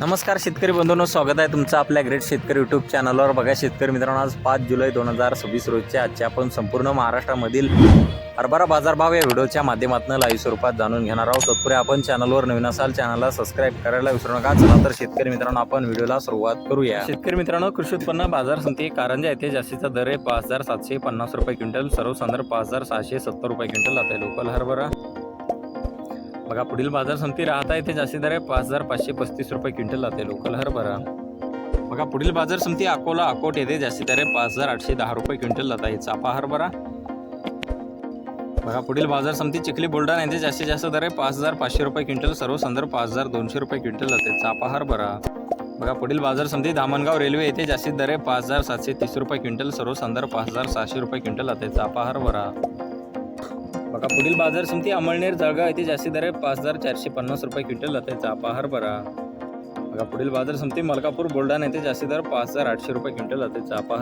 नमस्कार शेतकरी बंधूंनो, स्वागत आहे तुमचं आपल्या ग्रेट शेतकरी यूट्यूब चॅनलवर। बघा शेतकरी मित्रांनो, आज 5 जुलै 2026 रोजचे आजचे आपण संपूर्ण महाराष्ट्रामधील हरभरा बाजारभाव या व्हिडिओच्या माध्यमातून लाईव्ह स्वरूपात जाणून घेणार आहोत। तत्पूर्वी आपण चॅनलवर नवीन असाल चॅनलला सबस्क्राईब करायला विसरू नका। चला तर शेतकरी मित्रांनो, आपण व्हिडिओला सुरुवात करूया। शेतकरी मित्रांनो, कृषी उत्पन्न बाजार समिती कारंजा येथे जास्तीचा दर आहे 5750 रुपये क्विंटल, सर्वसाधारण 5670 रुपये क्विंटल आता लोकल हरभरा। बघा पुढील बाजार समिती राहता येथे जास्ती दर आहे 5535 रुपये क्विंटल जाते लोकल हरभरा। बघा पुढील बाजार समिती अकोला अकोट येथे जास्ती दर आहे 5810 रुपये क्विंटल जात आहे चाफा हरभरा। बघा पुढील बाजार समिती चिखली बुलढाणा येथे जास्तीत जास्त दर आहे 5500 रुपये क्विंटल, सर्वसाधारण 5200 रुपये क्विंटल जाते चाफा हरभरा। बघा पुढील बाजार समिती धामणगाव रेल्वे येथे जास्तीत दर आहे 5730 रुपये क्विंटल, सर्वसाधारण 5600 रुपये क्विंटल जाते चाफा हरभरा। बघा पुढील बाजार समिती अमळनेर जळगाव येथे जास्ती दर आहे 5450 रुपये क्विंटल जाते चाफा हरभरा। बघा पुढील बाजार समिती मलकापूर बुलढाणा येथे जास्ती दर 5800 रुपये क्विंटल जाते चाफा